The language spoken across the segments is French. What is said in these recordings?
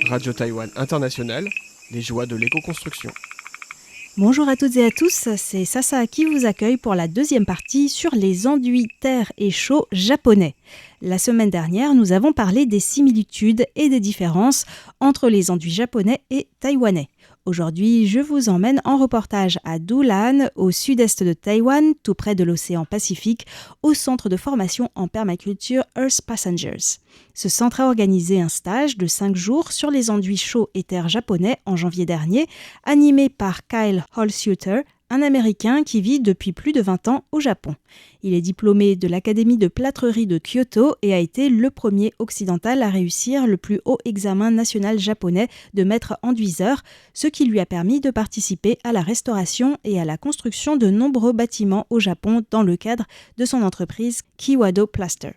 Radio Taïwan International, les joies de l'éco-construction. Bonjour à toutes et à tous, c'est Sasa qui vous accueille pour la deuxième partie sur les enduits terre et chaux japonais. La semaine dernière, nous avons parlé des similitudes et des différences entre les enduits japonais et taïwanais. Aujourd'hui, je vous emmène en reportage à Dulan, au sud-est de Taïwan, tout près de l'océan Pacifique, au centre de formation en permaculture Earth Passengers. Ce centre a organisé un stage de 5 jours sur les enduits chaux et terre japonais en janvier dernier, animé par Kyle Holsuter, un Américain qui vit depuis plus de 20 ans au Japon. Il est diplômé de l'Académie de plâtrerie de Kyoto et a été le premier occidental à réussir le plus haut examen national japonais de maître enduiseur, ce qui lui a permis de participer à la restauration et à la construction de nombreux bâtiments au Japon dans le cadre de son entreprise Kiwado Plaster.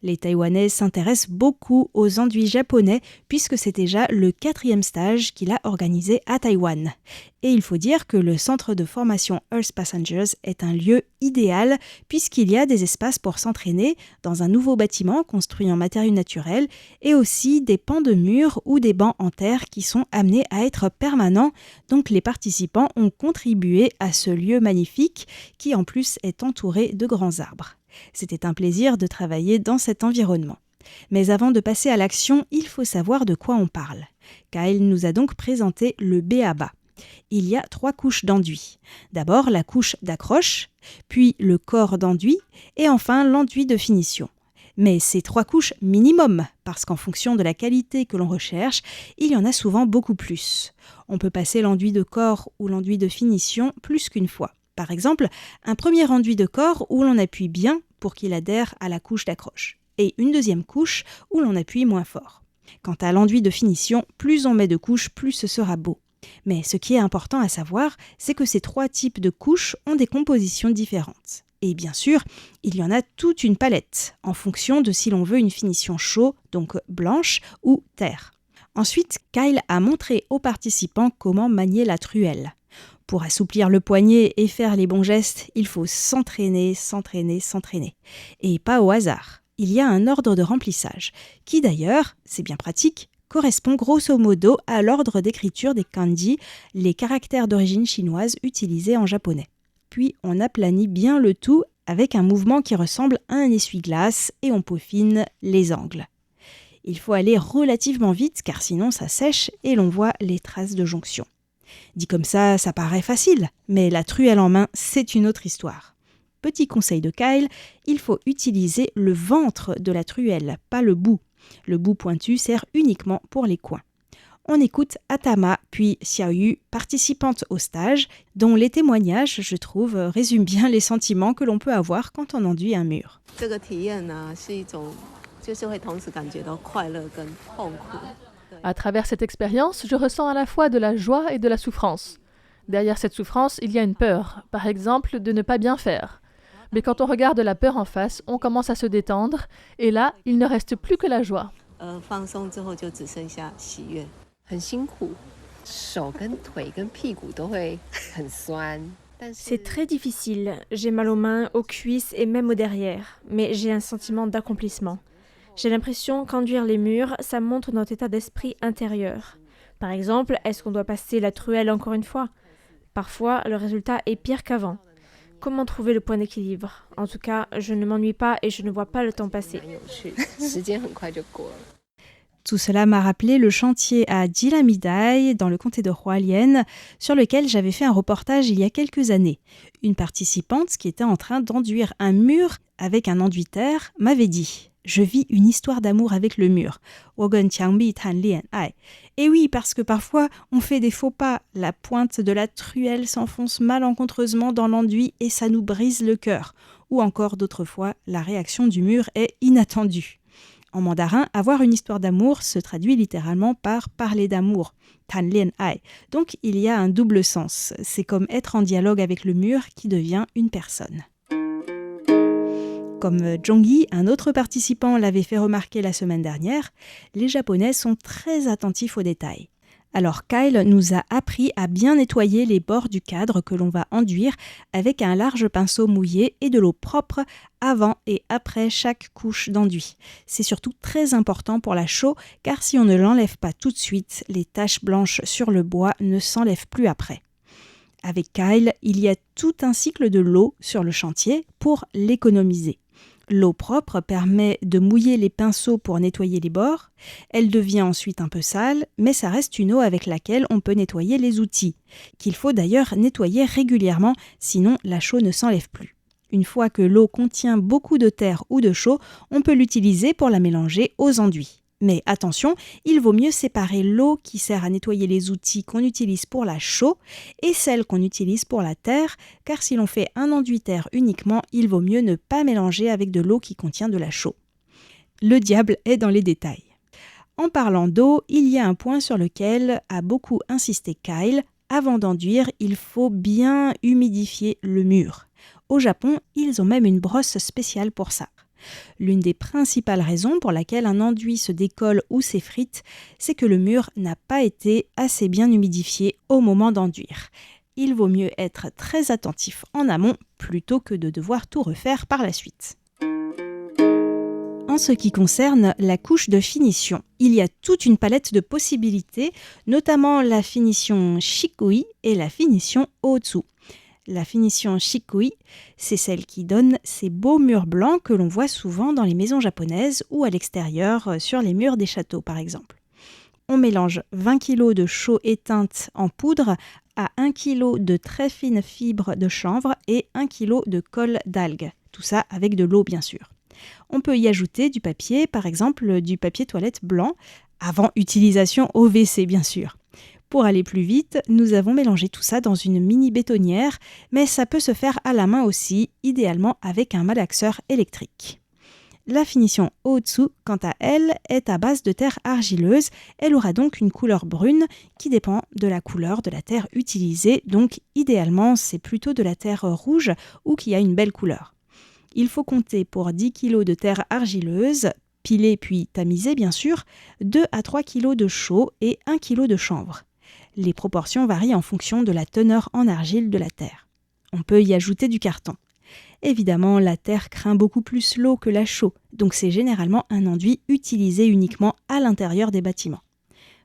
Les Taïwanais s'intéressent beaucoup aux enduits japonais puisque c'est déjà le 4e stage qu'il a organisé à Taïwan. Et il faut dire que le centre de formation Earth Passengers est un lieu idéal puisqu'il y a des espaces pour s'entraîner dans un nouveau bâtiment construit en matériaux naturels et aussi des pans de murs ou des bancs en terre qui sont amenés à être permanents. Donc les participants ont contribué à ce lieu magnifique qui en plus est entouré de grands arbres. C'était un plaisir de travailler dans cet environnement. Mais avant de passer à l'action, il faut savoir de quoi on parle. Kyle nous a donc présenté le B.A.B.A. Il y a 3 couches d'enduit. D'abord la couche d'accroche, puis le corps d'enduit et enfin l'enduit de finition. Mais c'est 3 couches minimum, parce qu'en fonction de la qualité que l'on recherche, il y en a souvent beaucoup plus. On peut passer l'enduit de corps ou l'enduit de finition plus qu'une fois. Par exemple, un premier enduit de corps où l'on appuie bien pour qu'il adhère à la couche d'accroche, et une deuxième couche où l'on appuie moins fort. Quant à l'enduit de finition, plus on met de couches, plus ce sera beau. Mais ce qui est important à savoir, c'est que ces 3 types de couches ont des compositions différentes. Et bien sûr, il y en a toute une palette, en fonction de si l'on veut une finition chaux, donc blanche, ou terre. Ensuite, Kyle a montré aux participants comment manier la truelle. Pour assouplir le poignet et faire les bons gestes, il faut s'entraîner. Et pas au hasard. Il y a un ordre de remplissage, qui d'ailleurs, c'est bien pratique, correspond grosso modo à l'ordre d'écriture des kanji, les caractères d'origine chinoise utilisés en japonais. Puis on aplanit bien le tout avec un mouvement qui ressemble à un essuie-glace et on peaufine les angles. Il faut aller relativement vite car sinon ça sèche et l'on voit les traces de jonction. Dit comme ça paraît facile, mais la truelle en main, c'est une autre histoire. Petit conseil de Kyle, il faut utiliser le ventre de la truelle, pas le bout. Le bout pointu sert uniquement pour les coins. On écoute Atama puis Xiaoyu, participantes au stage, dont les témoignages, je trouve, résument bien les sentiments que l'on peut avoir quand on enduit un mur. À travers cette expérience, je ressens à la fois de la joie et de la souffrance. Derrière cette souffrance, il y a une peur, par exemple de ne pas bien faire. Mais quand on regarde la peur en face, on commence à se détendre, et là, il ne reste plus que la joie. C'est très difficile, j'ai mal aux mains, aux cuisses et même au derrière, mais j'ai un sentiment d'accomplissement. J'ai l'impression qu'enduire les murs, ça montre notre état d'esprit intérieur. Par exemple, est-ce qu'on doit passer la truelle encore une fois ? Parfois, le résultat est pire qu'avant. Comment trouver le point d'équilibre ? En tout cas, je ne m'ennuie pas et je ne vois pas le temps passer. Tout cela m'a rappelé le chantier à Jilamidai, dans le comté de Hualien, sur lequel j'avais fait un reportage il y a quelques années. Une participante qui était en train d'enduire un mur avec un enduit terre m'avait dit « Je vis une histoire d'amour avec le mur. » Et oui, parce que parfois, on fait des faux pas. La pointe de la truelle s'enfonce malencontreusement dans l'enduit et ça nous brise le cœur. Ou encore d'autres fois, la réaction du mur est inattendue. En mandarin, avoir une histoire d'amour se traduit littéralement par parler d'amour, tan lian ai. Donc il y a un double sens. C'est comme être en dialogue avec le mur qui devient une personne. Comme Jonggi, un autre participant l'avait fait remarquer la semaine dernière, les Japonais sont très attentifs aux détails. Alors Kyle nous a appris à bien nettoyer les bords du cadre que l'on va enduire avec un large pinceau mouillé et de l'eau propre avant et après chaque couche d'enduit. C'est surtout très important pour la chaux car si on ne l'enlève pas tout de suite, les taches blanches sur le bois ne s'enlèvent plus après. Avec Kyle, il y a tout un cycle de l'eau sur le chantier pour l'économiser. L'eau propre permet de mouiller les pinceaux pour nettoyer les bords. Elle devient ensuite un peu sale, mais ça reste une eau avec laquelle on peut nettoyer les outils, qu'il faut d'ailleurs nettoyer régulièrement, sinon la chaux ne s'enlève plus. Une fois que l'eau contient beaucoup de terre ou de chaux, on peut l'utiliser pour la mélanger aux enduits. Mais attention, il vaut mieux séparer l'eau qui sert à nettoyer les outils qu'on utilise pour la chaux et celle qu'on utilise pour la terre, car si l'on fait un enduit terre uniquement, il vaut mieux ne pas mélanger avec de l'eau qui contient de la chaux. Le diable est dans les détails. En parlant d'eau, il y a un point sur lequel a beaucoup insisté Kyle. Avant d'enduire, il faut bien humidifier le mur. Au Japon, ils ont même une brosse spéciale pour ça. L'une des principales raisons pour laquelle un enduit se décolle ou s'effrite, c'est que le mur n'a pas été assez bien humidifié au moment d'enduire. Il vaut mieux être très attentif en amont plutôt que de devoir tout refaire par la suite. En ce qui concerne la couche de finition, il y a toute une palette de possibilités, notamment la finition Shikui et la finition Otsu. La finition Shikui, c'est celle qui donne ces beaux murs blancs que l'on voit souvent dans les maisons japonaises ou à l'extérieur sur les murs des châteaux par exemple. On mélange 20 kg de chaux éteinte en poudre à 1 kg de très fines fibres de chanvre et 1 kg de colle d'algues. Tout ça avec de l'eau bien sûr. On peut y ajouter du papier, par exemple du papier toilette blanc, avant utilisation au WC bien sûr. Pour aller plus vite, nous avons mélangé tout ça dans une mini bétonnière, mais ça peut se faire à la main aussi, idéalement avec un malaxeur électrique. La finition Otsu, quant à elle, est à base de terre argileuse. Elle aura donc une couleur brune qui dépend de la couleur de la terre utilisée, donc idéalement c'est plutôt de la terre rouge ou qui a une belle couleur. Il faut compter pour 10 kg de terre argileuse, pilée puis tamisée bien sûr, 2 à 3 kg de chaux et 1 kg de chanvre. Les proportions varient en fonction de la teneur en argile de la terre. On peut y ajouter du carton. Évidemment, la terre craint beaucoup plus l'eau que la chaux, donc c'est généralement un enduit utilisé uniquement à l'intérieur des bâtiments.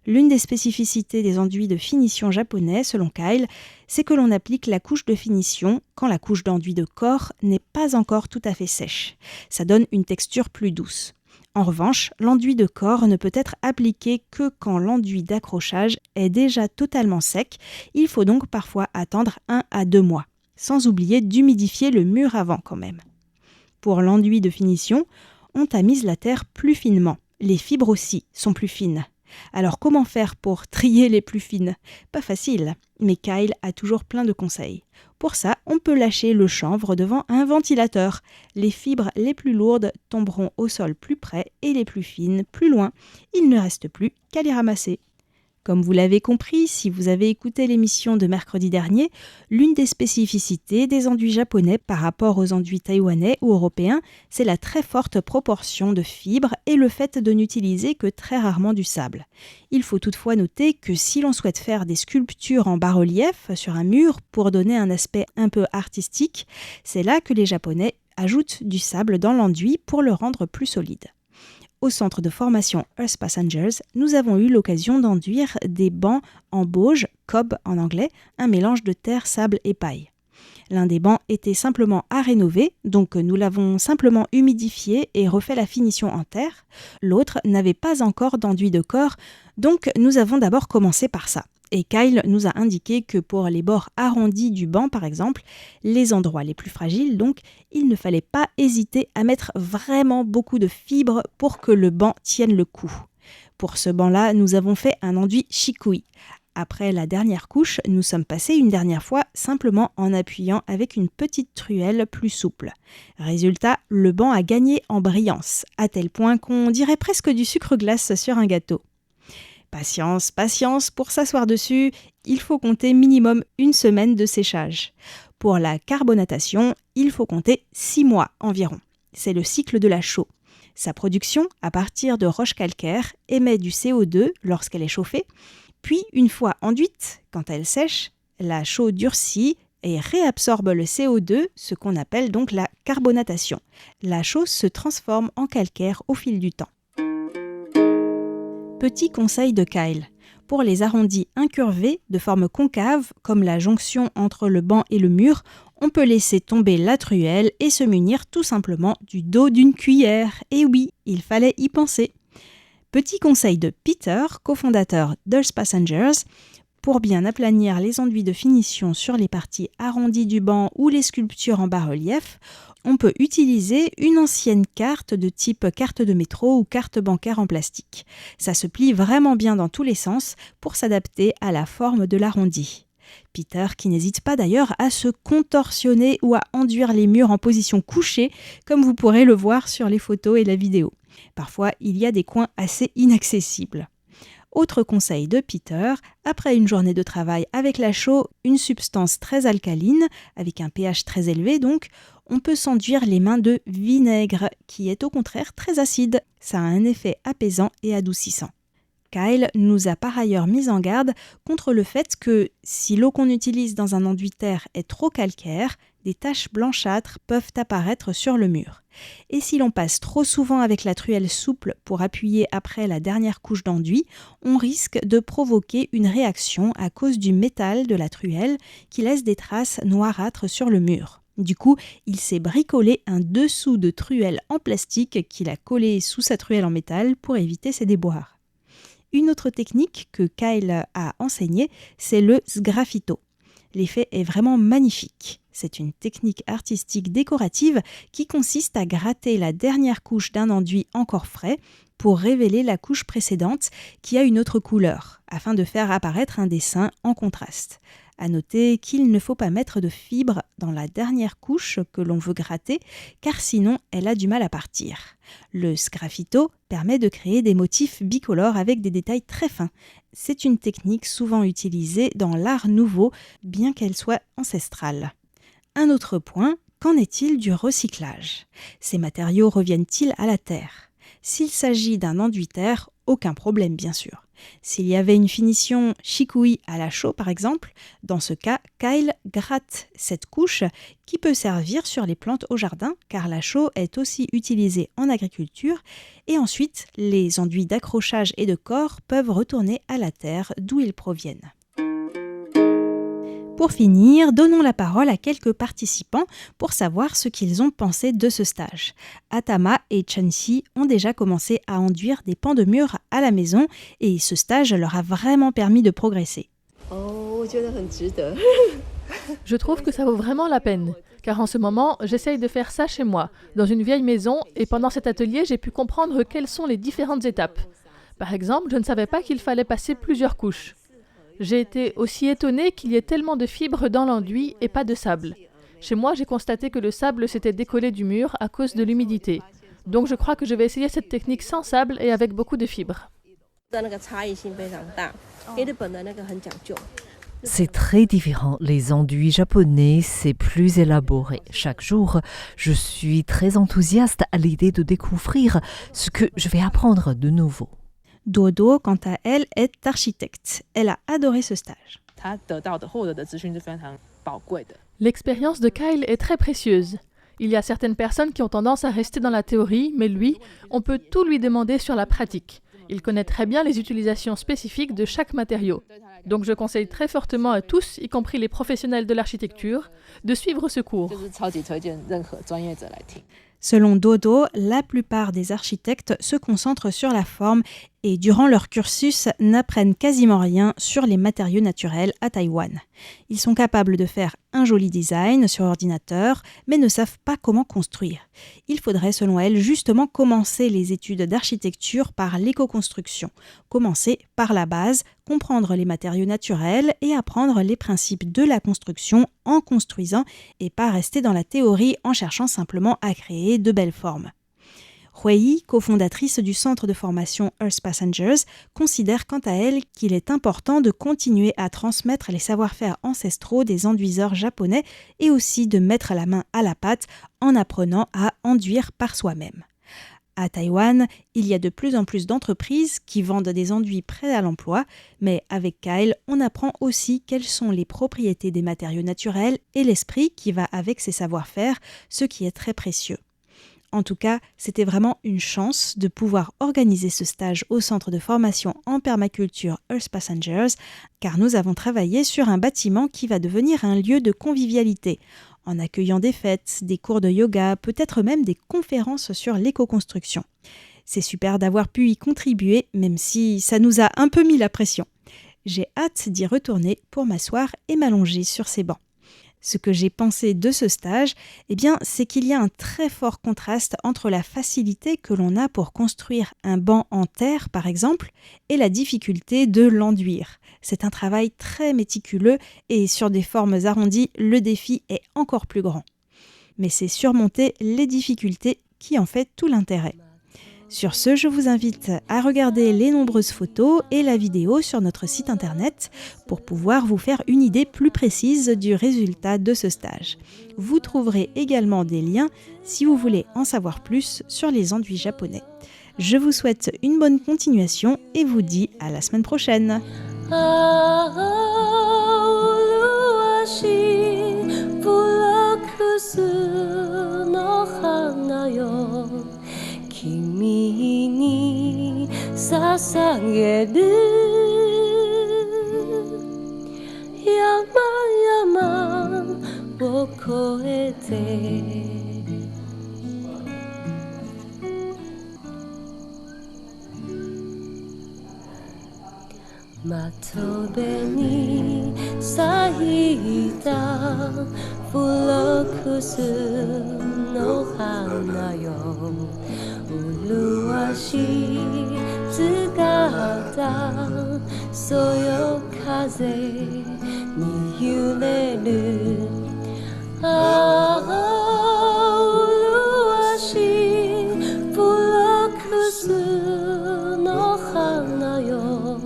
L'une des spécificités des enduits de finition japonais, selon Kyle, c'est que l'on applique la couche de finition quand la couche d'enduit de corps n'est pas encore tout à fait sèche. Ça donne une texture plus douce. En revanche, l'enduit de corps ne peut être appliqué que quand l'enduit d'accrochage est déjà totalement sec. Il faut donc parfois attendre 1 à 2 mois, sans oublier d'humidifier le mur avant quand même. Pour l'enduit de finition, on tamise la terre plus finement. Les fibres aussi sont plus fines. Alors comment faire pour trier les plus fines ? Pas facile, mais Kyle a toujours plein de conseils. Pour ça, on peut lâcher le chanvre devant un ventilateur. Les fibres les plus lourdes tomberont au sol plus près et les plus fines plus loin. Il ne reste plus qu'à les ramasser. Comme vous l'avez compris, si vous avez écouté l'émission de mercredi dernier, l'une des spécificités des enduits japonais par rapport aux enduits taïwanais ou européens, c'est la très forte proportion de fibres et le fait de n'utiliser que très rarement du sable. Il faut toutefois noter que si l'on souhaite faire des sculptures en bas-relief sur un mur pour donner un aspect un peu artistique, c'est là que les Japonais ajoutent du sable dans l'enduit pour le rendre plus solide. Au centre de formation Earth Passengers, nous avons eu l'occasion d'enduire des bancs en bauge, cob en anglais, un mélange de terre, sable et paille. L'un des bancs était simplement à rénover, donc nous l'avons simplement humidifié et refait la finition en terre. L'autre n'avait pas encore d'enduit de corps, donc nous avons d'abord commencé par ça. Et Kyle nous a indiqué que pour les bords arrondis du banc par exemple, les endroits les plus fragiles donc, il ne fallait pas hésiter à mettre vraiment beaucoup de fibres pour que le banc tienne le coup. Pour ce banc-là, nous avons fait un enduit Shikui. Après la dernière couche, nous sommes passés une dernière fois simplement en appuyant avec une petite truelle plus souple. Résultat, le banc a gagné en brillance, à tel point qu'on dirait presque du sucre glace sur un gâteau. Patience, patience, pour s'asseoir dessus, il faut compter minimum 1 semaine de séchage. Pour la carbonatation, il faut compter 6 mois environ. C'est le cycle de la chaux. Sa production, à partir de roches calcaires, émet du CO2 lorsqu'elle est chauffée, Puis, une fois enduite, quand elle sèche, la chaux durcit et réabsorbe le CO2, ce qu'on appelle donc la carbonatation. La chaux se transforme en calcaire au fil du temps. Petit conseil de Kyle. Pour les arrondis incurvés de forme concave, comme la jonction entre le banc et le mur, on peut laisser tomber la truelle et se munir tout simplement du dos d'une cuillère. Et oui, il fallait y penser. Petit conseil de Peter, cofondateur d'Earth Passengers. Pour bien aplanir les enduits de finition sur les parties arrondies du banc ou les sculptures en bas-relief, on peut utiliser une ancienne carte de type carte de métro ou carte bancaire en plastique. Ça se plie vraiment bien dans tous les sens pour s'adapter à la forme de l'arrondi. Peter qui n'hésite pas d'ailleurs à se contorsionner ou à enduire les murs en position couchée, comme vous pourrez le voir sur les photos et la vidéo. Parfois, il y a des coins assez inaccessibles. Autre conseil de Peter, après une journée de travail avec la chaux, une substance très alcaline, avec un pH très élevé donc, on peut s'enduire les mains de vinaigre, qui est au contraire très acide. Ça a un effet apaisant et adoucissant. Kyle nous a par ailleurs mis en garde contre le fait que si l'eau qu'on utilise dans un enduit-terre est trop calcaire, des taches blanchâtres peuvent apparaître sur le mur. Et si l'on passe trop souvent avec la truelle souple pour appuyer après la dernière couche d'enduit, on risque de provoquer une réaction à cause du métal de la truelle qui laisse des traces noirâtres sur le mur. Du coup, il s'est bricolé un dessous de truelle en plastique qu'il a collé sous sa truelle en métal pour éviter ses déboires. Une autre technique que Kyle a enseignée, c'est le sgraffito. L'effet est vraiment magnifique. C'est une technique artistique décorative qui consiste à gratter la dernière couche d'un enduit encore frais pour révéler la couche précédente qui a une autre couleur, afin de faire apparaître un dessin en contraste. À noter qu'il ne faut pas mettre de fibre dans la dernière couche que l'on veut gratter, car sinon elle a du mal à partir. Le sgraffito permet de créer des motifs bicolores avec des détails très fins. C'est une technique souvent utilisée dans l'art nouveau, bien qu'elle soit ancestrale. Un autre point, qu'en est-il du recyclage ? Ces matériaux reviennent-ils à la terre ? S'il s'agit d'un enduit-terre, aucun problème bien sûr. S'il y avait une finition chicoui à la chaux par exemple, dans ce cas, Kyle gratte cette couche qui peut servir sur les plantes au jardin car la chaux est aussi utilisée en agriculture et ensuite les enduits d'accrochage et de corps peuvent retourner à la terre d'où ils proviennent. Pour finir, donnons la parole à quelques participants pour savoir ce qu'ils ont pensé de ce stage. Atama et Chanxi ont déjà commencé à enduire des pans de mur à la maison et ce stage leur a vraiment permis de progresser. Je trouve que ça vaut vraiment la peine, car en ce moment, j'essaye de faire ça chez moi, dans une vieille maison, et pendant cet atelier, j'ai pu comprendre quelles sont les différentes étapes. Par exemple, je ne savais pas qu'il fallait passer plusieurs couches. J'ai été aussi étonnée qu'il y ait tellement de fibres dans l'enduit et pas de sable. Chez moi, j'ai constaté que le sable s'était décollé du mur à cause de l'humidité. Donc je crois que je vais essayer cette technique sans sable et avec beaucoup de fibres. C'est très différent. Les enduits japonais, c'est plus élaboré. Chaque jour, je suis très enthousiaste à l'idée de découvrir ce que je vais apprendre de nouveau. Dodo, quant à elle, est architecte. Elle a adoré ce stage. L'expérience de Kyle est très précieuse. Il y a certaines personnes qui ont tendance à rester dans la théorie, mais lui, on peut tout lui demander sur la pratique. Il connaît très bien les utilisations spécifiques de chaque matériau. Donc je conseille très fortement à tous, y compris les professionnels de l'architecture, de suivre ce cours. Selon Dodo, la plupart des architectes se concentrent sur la forme et durant leur cursus n'apprennent quasiment rien sur les matériaux naturels à Taïwan. Ils sont capables de faire un joli design sur ordinateur, mais ne savent pas comment construire. Il faudrait, selon elle, justement commencer les études d'architecture par l'éco-construction. Commencer par la base, comprendre les matériaux naturels et apprendre les principes de la construction en construisant et pas rester dans la théorie en cherchant simplement à créer de belles formes. Hui, cofondatrice du centre de formation Earth Passengers, considère quant à elle qu'il est important de continuer à transmettre les savoir-faire ancestraux des enduiseurs japonais et aussi de mettre la main à la pâte en apprenant à enduire par soi-même. À Taïwan, il y a de plus en plus d'entreprises qui vendent des enduits prêts à l'emploi, mais avec Kyle, on apprend aussi quelles sont les propriétés des matériaux naturels et l'esprit qui va avec ces savoir-faire, ce qui est très précieux. En tout cas, c'était vraiment une chance de pouvoir organiser ce stage au centre de formation en permaculture Earth Passengers, car nous avons travaillé sur un bâtiment qui va devenir un lieu de convivialité, en accueillant des fêtes, des cours de yoga, peut-être même des conférences sur l'éco-construction. C'est super d'avoir pu y contribuer, même si ça nous a un peu mis la pression. J'ai hâte d'y retourner pour m'asseoir et m'allonger sur ces bancs. Ce que j'ai pensé de ce stage, c'est qu'il y a un très fort contraste entre la facilité que l'on a pour construire un banc en terre, par exemple, et la difficulté de l'enduire. C'est un travail très méticuleux et sur des formes arrondies, le défi est encore plus grand. Mais c'est surmonter les difficultés qui en fait tout l'intérêt. Sur ce, je vous invite à regarder les nombreuses photos et la vidéo sur notre site internet pour pouvoir vous faire une idée plus précise du résultat de ce stage. Vous trouverez également des liens si vous voulez en savoir plus sur les enduits japonais. Je vous souhaite une bonne continuation et vous dis à la semaine prochaine.君に捧げる山々を越えて窓辺に咲いたフロックスの花よ麗しい姿そよ風に揺れるああ麗しいフロックスの花よ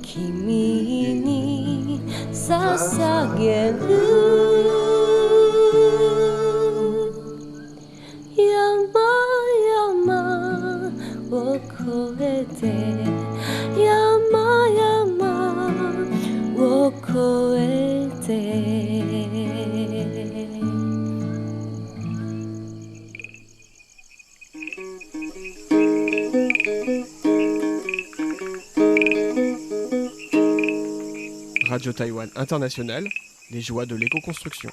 君に捧げるを越えて山々を越えてRadio Taïwan International, les joies de l'éco-construction.